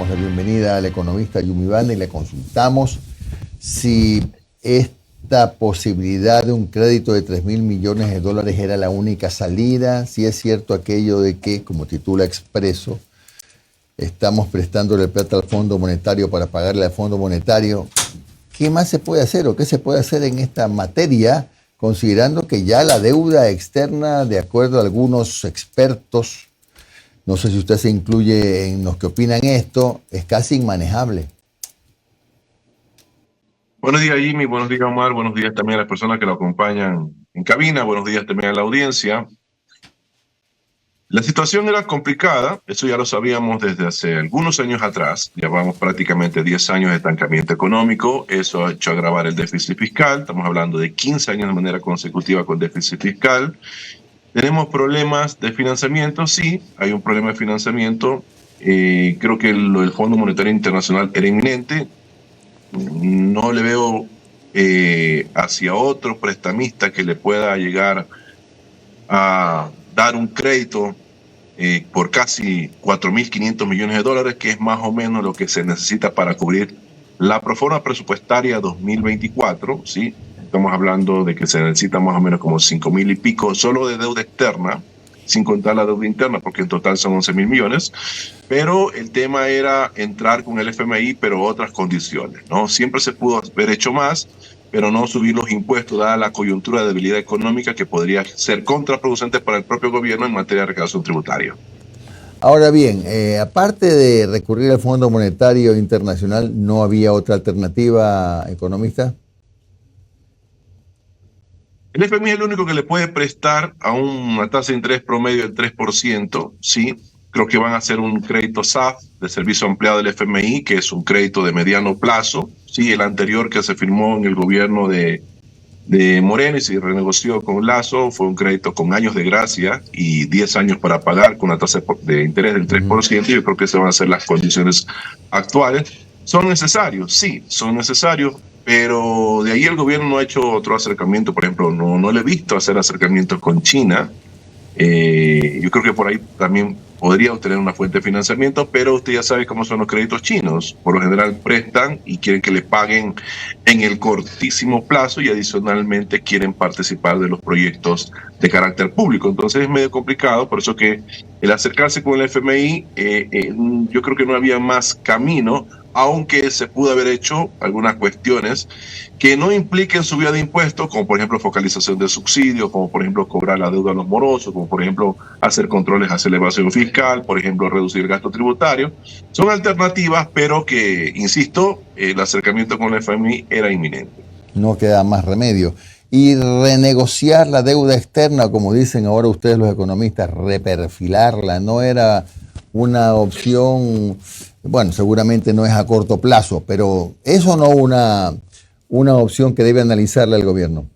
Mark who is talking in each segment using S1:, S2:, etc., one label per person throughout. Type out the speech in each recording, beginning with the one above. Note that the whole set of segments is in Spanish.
S1: la bienvenida al economista Yumi Banda y le consultamos si esta posibilidad de un crédito de 3.000 millones de dólares era la única salida, si es cierto aquello de que, como titula Expreso, estamos prestándole plata al Fondo Monetario para pagarle al Fondo Monetario. ¿Qué más se puede hacer o qué se puede hacer en esta materia, considerando que ya la deuda externa, de acuerdo a algunos expertos, no sé si usted se incluye en los que opinan esto, es casi inmanejable?
S2: Buenos días, Jimmy. Buenos días, Omar. Buenos días también a las personas que lo acompañan en cabina. Buenos días también a la audiencia. La situación era complicada, eso ya lo sabíamos desde hace algunos años atrás. Llevamos prácticamente 10 años de estancamiento económico, eso ha hecho agravar el déficit fiscal. Estamos hablando de 15 años de manera consecutiva con déficit fiscal. Tenemos problemas de financiamiento, sí, hay un problema de financiamiento. Creo que el Fondo Monetario Internacional era inminente. No le veo hacia otro prestamista que le pueda llegar a dar un crédito por casi 4.500 millones de dólares, que es más o menos lo que se necesita para cubrir la proforma presupuestaria 2024, ¿sí? Estamos hablando de que se necesita más o menos como 5.000 y pico solo de deuda externa, sin contar la deuda interna, porque en total son 11.000 millones. Pero el tema era entrar con el FMI, pero otras condiciones, ¿no? Siempre se pudo haber hecho más, pero no subir los impuestos, dada la coyuntura de debilidad económica que podría ser contraproducente para el propio gobierno en materia de recaudación tributaria.
S1: Ahora bien, aparte de recurrir al Fondo Monetario Internacional, ¿no había otra alternativa, economista?
S2: El FMI es el único que le puede prestar a una tasa de interés promedio del 3%, ¿sí? Creo que van a hacer un crédito SAF, de servicio ampliado del FMI, que es un crédito de mediano plazo. Sí, el anterior que se firmó en el gobierno de Moreno y se renegoció con Lasso fue un crédito con años de gracia y 10 años para pagar con una tasa de interés del 3%. Yo creo que esas van a ser las condiciones actuales. ¿Son necesarios? Sí, son necesarios, pero de ahí el gobierno no ha hecho otro acercamiento. Por ejemplo, no le he visto hacer acercamientos con China. Yo creo que por ahí también podría obtener una fuente de financiamiento, pero usted ya sabe cómo son los créditos chinos. Por lo general prestan y quieren que le paguen en el cortísimo plazo y adicionalmente quieren participar de los proyectos de carácter público. Entonces es medio complicado, por eso que el acercarse con el FMI, yo creo que no había más camino, aunque se pudo haber hecho algunas cuestiones que no impliquen subida de impuestos, como por ejemplo focalización de subsidios, como por ejemplo cobrar la deuda a los morosos, como por ejemplo hacer controles hacia la evasión fiscal, por ejemplo reducir el gasto tributario. Son alternativas, pero que, insisto, el acercamiento con el FMI era inminente.
S1: No queda más remedio. Y renegociar la deuda externa, como dicen ahora ustedes los economistas, reperfilarla, no era una opción. Bueno, seguramente no es a corto plazo, pero eso no una opción que debe analizarla el gobierno.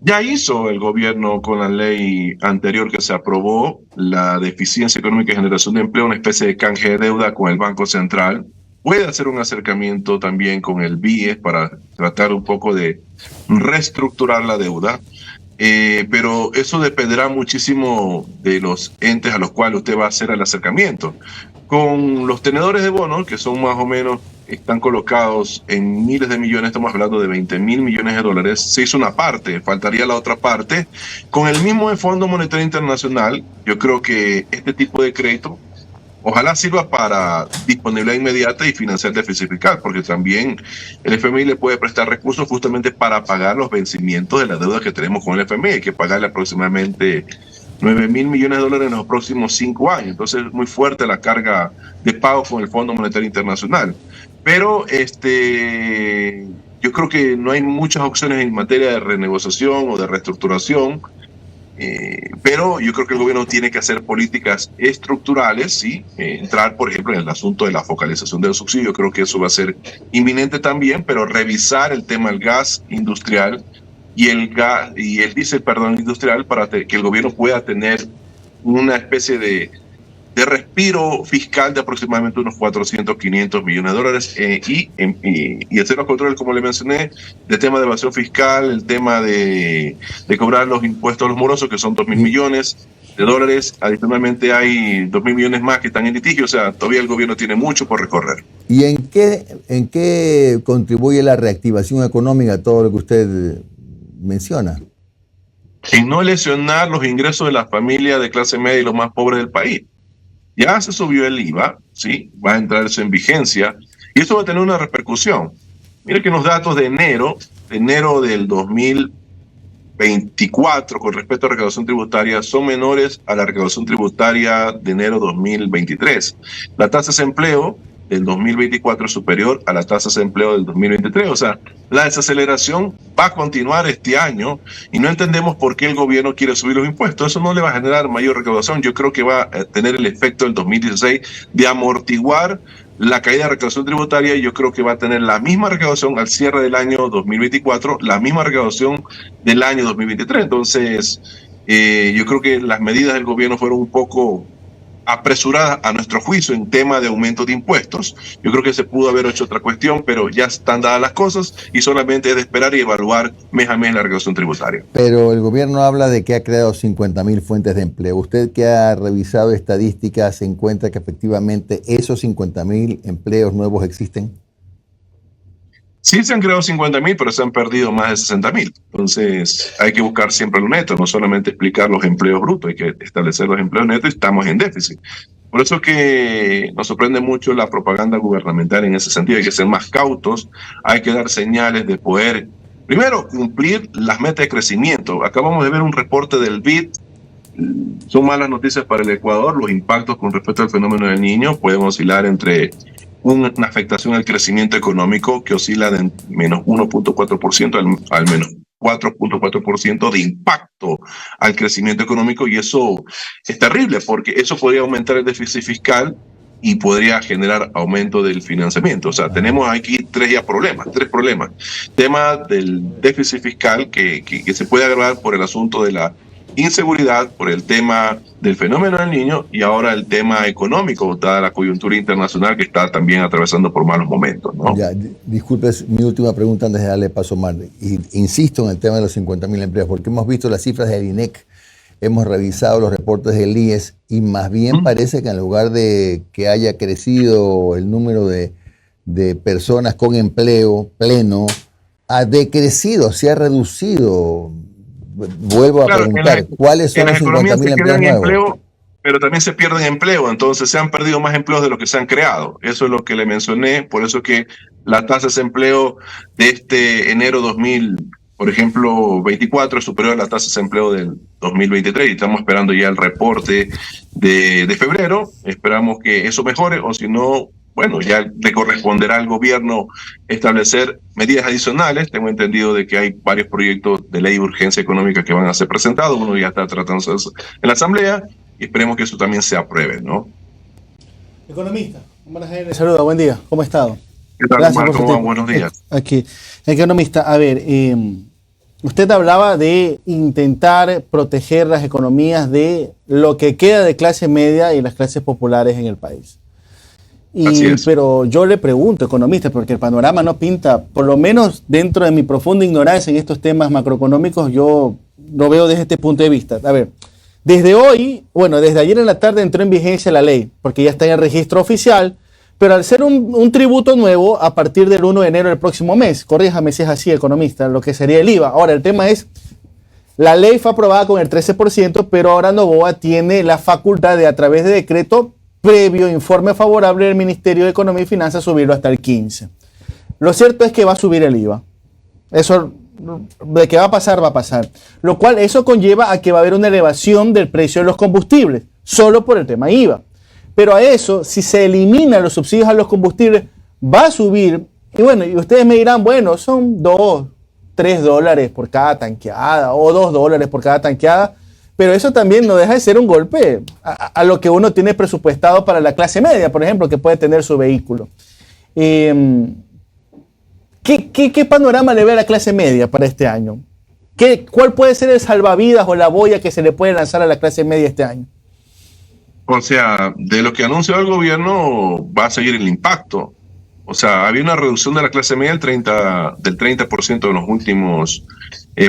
S2: Ya hizo el gobierno con la ley anterior que se aprobó, la de eficiencia económica y generación de empleo, una especie de canje de deuda con el Banco Central. Puede hacer un acercamiento también con el BIES para tratar un poco de reestructurar la deuda. Pero eso dependerá muchísimo de los entes a los cuales usted va a hacer el acercamiento. Con los tenedores de bonos, que son más o menos, están colocados en miles de millones, estamos hablando de 20.000 millones de dólares, se hizo una parte, faltaría la otra parte. Con el mismo Fondo Monetario Internacional, yo creo que este tipo de crédito ojalá sirva para disponibilidad inmediata y financiar el déficit fiscal, porque también el FMI le puede prestar recursos justamente para pagar los vencimientos de la deuda que tenemos con el FMI. Hay que pagarle aproximadamente 9.000 millones de dólares en los próximos 5 años. Entonces es muy fuerte la carga de pago con el Fondo Monetario Internacional. Pero yo creo que no hay muchas opciones en materia de renegociación o de reestructuración. Pero yo creo que el gobierno tiene que hacer políticas estructurales, ¿sí? Entrar, por ejemplo, en el asunto de la focalización del subsidio. Creo que eso va a ser inminente también, pero revisar el tema del gas industrial y el diésel, industrial, para que el gobierno pueda tener una especie de respiro fiscal de aproximadamente unos 400, 500 millones de dólares y hacer los controles, como le mencioné, del tema de evasión fiscal, el tema de cobrar los impuestos a los morosos, que son 2.000 millones, de dólares. Adicionalmente hay 2.000 millones más que están en litigio. O sea, todavía el gobierno tiene mucho por recorrer.
S1: ¿Y en qué contribuye la reactivación económica, todo lo que usted menciona?
S2: En no lesionar los ingresos de las familias de clase media y los más pobres del país. Ya se subió el IVA, ¿sí? Va a entrar eso en vigencia y esto va a tener una repercusión. Mira que los datos de enero del 2024 con respecto a recaudación tributaria son menores a la recaudación tributaria de enero 2023. La tasa de desempleo del 2024 es superior a la tasa de desempleo del 2023. O sea, la desaceleración va a continuar este año y no entendemos por qué el gobierno quiere subir los impuestos. Eso no le va a generar mayor recaudación. Yo creo que va a tener el efecto del 2016 de amortiguar la caída de recaudación tributaria. Y yo creo que va a tener la misma recaudación al cierre del año 2024, la misma recaudación del año 2023. Entonces, yo creo que las medidas del gobierno fueron un poco apresuradas a nuestro juicio en tema de aumento de impuestos. Yo creo que se pudo haber hecho otra cuestión, pero ya están dadas las cosas y solamente es de esperar y evaluar mes a mes la recaudación tributaria.
S1: Pero el gobierno habla de que ha creado 50.000 fuentes de empleo. Usted, que ha revisado estadísticas, ¿se encuentra que efectivamente esos 50.000 empleos nuevos existen?
S2: Sí se han creado 50.000, pero se han perdido más de 60.000. Entonces hay que buscar siempre lo neto, no solamente explicar los empleos brutos, hay que establecer los empleos netos y estamos en déficit. Por eso que nos sorprende mucho la propaganda gubernamental en ese sentido. Hay que ser más cautos, hay que dar señales de poder, primero, cumplir las metas de crecimiento. Acabamos de ver un reporte del BID. Son malas noticias para el Ecuador. Los impactos con respecto al fenómeno del Niño pueden oscilar entre una afectación al crecimiento económico que oscila de menos 1.4% al menos 4.4% de impacto al crecimiento económico, y eso es terrible porque eso podría aumentar el déficit fiscal y podría generar aumento del financiamiento. O sea, tenemos aquí tres problemas. Tema del déficit fiscal que se puede agravar por el asunto de la inseguridad, por el tema del fenómeno del Niño y ahora el tema económico, dada la coyuntura internacional que está también atravesando por malos momentos, ¿no?
S1: Ya, disculpe, mi última pregunta antes de darle paso a Omar. Insisto en el tema de los 50.000 empleos, porque hemos visto las cifras del INEC, hemos revisado los reportes del IES y más bien parece que en lugar de que haya crecido el número de personas con empleo pleno, ha decrecido, se ha reducido. Vuelvo a preguntar, ¿cuáles son los 50.000 empleos nuevos?
S2: Pero también se pierden empleo, entonces se han perdido más empleos de lo que se han creado. Eso es lo que le mencioné, por eso que la tasa de desempleo de este enero 2000, por ejemplo, 24 es superior a la tasa de desempleo del 2023 y estamos esperando ya el reporte de febrero. Esperamos que eso mejore, o si no, bueno, ya le corresponderá al gobierno establecer medidas adicionales. Tengo entendido de que hay varios proyectos de ley de urgencia económica que van a ser presentados. Uno ya está tratándose en la Asamblea y esperemos que eso también se apruebe, ¿no?
S3: Economista, le saluda, buen día, ¿cómo ha estado?
S2: ¿Qué tal, Omar? ¿Cómo va? Buenos días.
S3: Aquí, economista, a ver, usted hablaba de intentar proteger las economías de lo que queda de clase media y las clases populares en el país. Pero yo le pregunto, economista, porque el panorama no pinta, por lo menos dentro de mi profunda ignorancia en estos temas macroeconómicos, yo lo veo desde este punto de vista. A ver, desde hoy, bueno, desde ayer en la tarde entró en vigencia la ley, porque ya está en el registro oficial, pero al ser un tributo nuevo, a partir del 1 de enero del próximo mes, corríjame si es así, economista, lo que sería el IVA. Ahora, el tema es, la ley fue aprobada con el 13%, pero ahora Noboa tiene la facultad de, a través de decreto, previo informe favorable del Ministerio de Economía y Finanzas, subirlo hasta el 15%. Lo cierto es que va a subir el IVA. Eso, de que va a pasar. Lo cual, eso conlleva a que va a haber una elevación del precio de los combustibles, solo por el tema IVA. Pero a eso, si se eliminan los subsidios a los combustibles, va a subir. Y bueno, y ustedes me dirán, bueno, son $3 por cada tanqueada o $2 por cada tanqueada. Pero eso también no deja de ser un golpe a lo que uno tiene presupuestado para la clase media, por ejemplo, que puede tener su vehículo. ¿Qué panorama le ve a la clase media para este año? ¿Cuál puede ser el salvavidas o la boya que se le puede lanzar a la clase media este año?
S2: O sea, de lo que anunció el gobierno va a seguir el impacto. O sea, había una reducción de la clase media del 30% en los últimos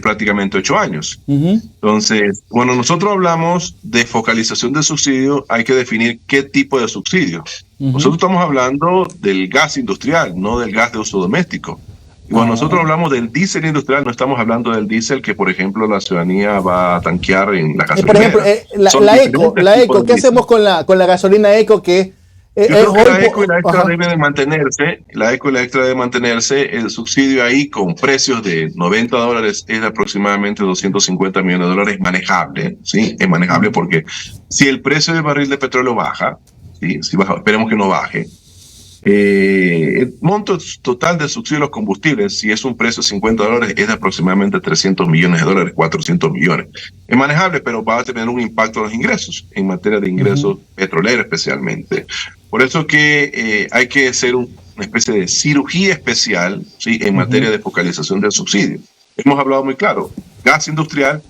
S2: prácticamente 8 años. Entonces, cuando nosotros hablamos de focalización de subsidio, hay que definir qué tipo de subsidio. Nosotros estamos hablando del gas industrial, no del gas de uso doméstico. Y cuando nosotros hablamos del diésel industrial, no estamos hablando del diésel que, por ejemplo, la ciudadanía va a tanquear en la gasolinera.
S3: Por ejemplo, la eco, ¿qué hacemos con la gasolina eco que...
S2: Yo creo que la eco y la extra debe de mantenerse, la eco y la extra debe mantenerse, el subsidio ahí con precios de $90 es de aproximadamente $250 millones manejable, ¿sí? Es manejable porque si el precio del barril de petróleo baja, ¿sí? Si baja, esperemos que no baje, el monto total del subsidio de los combustibles, si es un precio de $50, es de aproximadamente $300 millones, 400 millones. Es manejable, pero va a tener un impacto en los ingresos, en materia de ingresos petroleros especialmente. Por eso que hay que hacer una especie de cirugía especial, ¿sí? En materia de focalización del subsidio. Hemos hablado muy claro, gas industrial,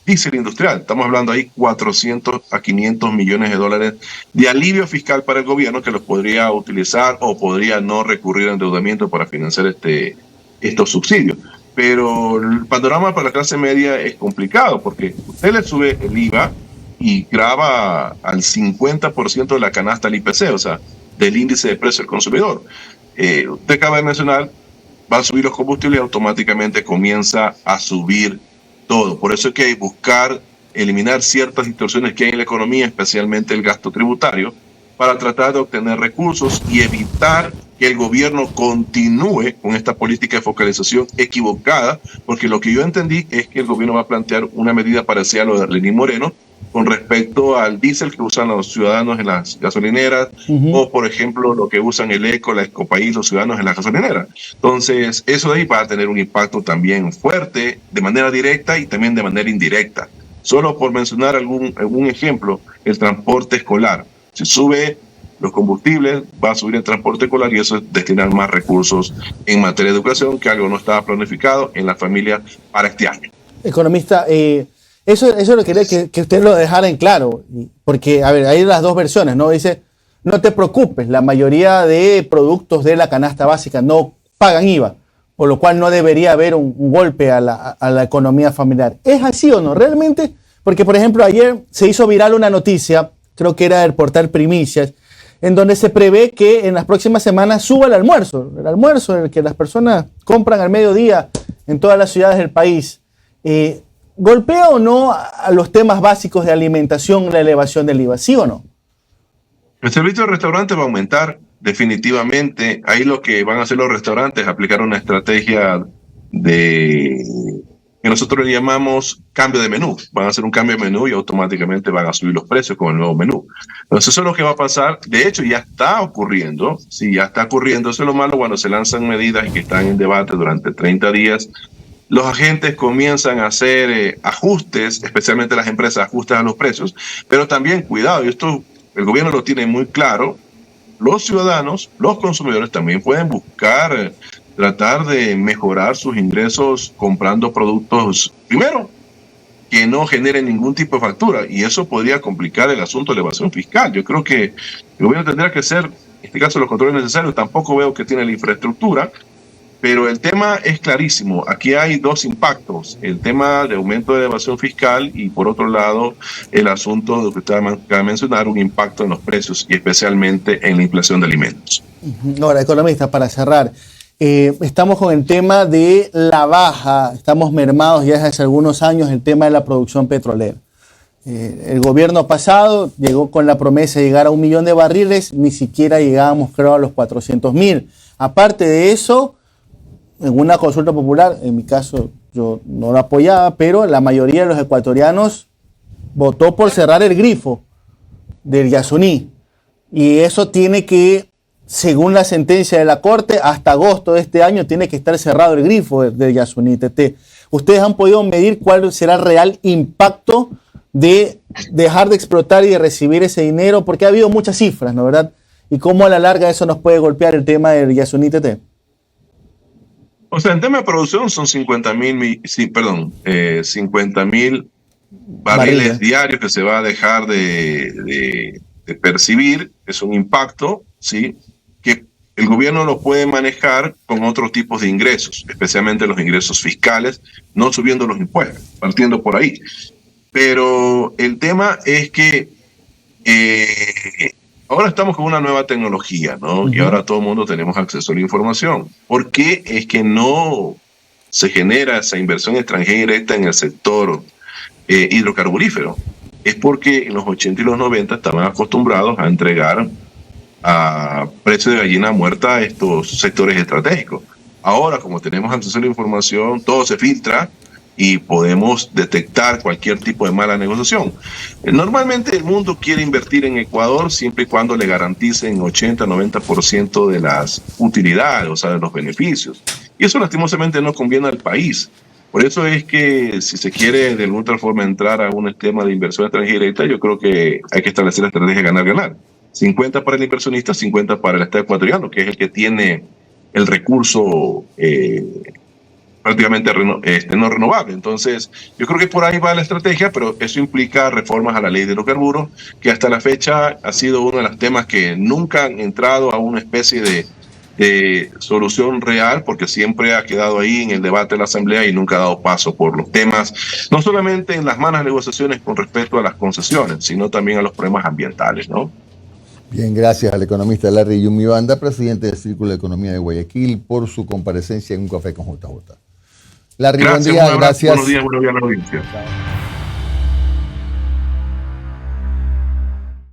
S2: diésel industrial. Estamos hablando ahí 400 a 500 millones de dólares de alivio fiscal para el gobierno que los podría utilizar o podría no recurrir a endeudamiento para financiar estos subsidios. Pero el panorama para la clase media es complicado porque usted le sube el IVA y graba al 50% de la canasta al IPC, o sea, del índice de precio del consumidor. Usted acaba de mencionar, va a subir los combustibles y automáticamente comienza a subir todo. Por eso es que hay que buscar eliminar ciertas distorsiones que hay en la economía, especialmente el gasto tributario, para tratar de obtener recursos y evitar que el gobierno continúe con esta política de focalización equivocada, porque lo que yo entendí es que el gobierno va a plantear una medida parecida a lo de Lenín Moreno con respecto al diésel que usan los ciudadanos en las gasolineras, o por ejemplo lo que usan el ECO, la Ecopaís, los ciudadanos en las gasolineras. Entonces eso de ahí va a tener un impacto también fuerte, de manera directa y también de manera indirecta. Solo por mencionar algún ejemplo, el transporte escolar. Si sube los combustibles, va a subir el transporte escolar y eso es destinar más recursos en materia de educación, que algo no estaba planificado en la familia para este año.
S3: Economista, eso lo quería que usted lo dejara en claro, porque, a ver, hay las dos versiones, ¿no? Dice, no te preocupes, la mayoría de productos de la canasta básica no pagan IVA, por lo cual no debería haber un golpe a la economía familiar. ¿Es así o no? ¿Realmente? Porque, por ejemplo, ayer se hizo viral una noticia, creo que era del portal Primicias, en donde se prevé que en las próximas semanas suba el almuerzo en el que las personas compran al mediodía en todas las ciudades del país. ¿Golpea o no a los temas básicos de alimentación la elevación del IVA? ¿Sí o no?
S2: El servicio de restaurante va a aumentar definitivamente. Ahí lo que van a hacer los restaurantes es aplicar una estrategia que nosotros le llamamos cambio de menú. Van a hacer un cambio de menú y automáticamente van a subir los precios con el nuevo menú. Entonces eso es lo que va a pasar. De hecho ya está ocurriendo. Sí, ya está ocurriendo. Eso es lo malo cuando se lanzan medidas y que están en debate durante 30 días. Los agentes comienzan a hacer ajustes, especialmente las empresas ajustes a los precios, pero también cuidado, y esto el gobierno lo tiene muy claro, los ciudadanos, los consumidores también pueden buscar, tratar de mejorar sus ingresos comprando productos, primero, que no generen ningún tipo de factura, y eso podría complicar el asunto de evasión fiscal. Yo creo que el gobierno tendrá que hacer, en este caso, los controles necesarios. Tampoco veo que tiene la infraestructura. Pero el tema es clarísimo. Aquí hay dos impactos. El tema de aumento de evasión fiscal y, por otro lado, el asunto de que usted acaba de mencionar, un impacto en los precios y especialmente en la inflación de alimentos.
S3: Ahora, economista, para cerrar, estamos con el tema de la baja. Estamos mermados ya desde hace algunos años el tema de la producción petrolera. El gobierno pasado llegó con la promesa de llegar a 1 millón de barriles. Ni siquiera llegábamos, creo, a los 400.000. Aparte de eso, en una consulta popular, en mi caso yo no la apoyaba, pero la mayoría de los ecuatorianos votó por cerrar el grifo del Yasuní. Y eso tiene que, según la sentencia de la Corte, hasta agosto de este año tiene que estar cerrado el grifo del Yasuní. ¿Ustedes han podido medir cuál será el real impacto de dejar de explotar y de recibir ese dinero? Porque ha habido muchas cifras, ¿no, verdad? Y cómo a la larga eso nos puede golpear el tema del Yasuní TT.
S2: O sea, en tema de producción son 50.000 barriles diarios que se va a dejar de percibir. Es un impacto, ¿sí? Que el gobierno lo puede manejar con otros tipos de ingresos, especialmente los ingresos fiscales, no subiendo los impuestos, partiendo por ahí. Pero el tema es que ahora estamos con una nueva tecnología, ¿no? Y ahora todo el mundo tenemos acceso a la información. ¿Por qué es que no se genera esa inversión extranjera directa en el sector hidrocarburífero? Es porque en los 80 y los 90 estaban acostumbrados a entregar a precio de gallina muerta a estos sectores estratégicos. Ahora, como tenemos acceso a la información, todo se filtra y podemos detectar cualquier tipo de mala negociación. Normalmente el mundo quiere invertir en Ecuador siempre y cuando le garanticen 80-90% de las utilidades, o sea, de los beneficios. Y eso lastimosamente no conviene al país. Por eso es que si se quiere de alguna otra forma entrar a un esquema de inversión extranjera directa, yo creo que hay que establecer la estrategia ganar-ganar. 50 para el inversionista, 50 para el Estado ecuatoriano, que es el que tiene el recurso prácticamente no renovable. Entonces, yo creo que por ahí va la estrategia, pero eso implica reformas a la ley de hidrocarburos, que hasta la fecha ha sido uno de los temas que nunca han entrado a una especie de solución real, porque siempre ha quedado ahí en el debate de la Asamblea y nunca ha dado paso por los temas, no solamente en las malas negociaciones con respecto a las concesiones, sino también a los problemas ambientales, ¿no?
S1: Bien, gracias al economista Larry Yumibanda, presidente del Círculo de Economía de Guayaquil, por su comparecencia en Un Café con JJ. Larry,
S2: Gracias,
S1: buen día,
S2: un abrazo,
S1: gracias.
S2: buenos días, buenos días a la audiencia.
S1: Chao.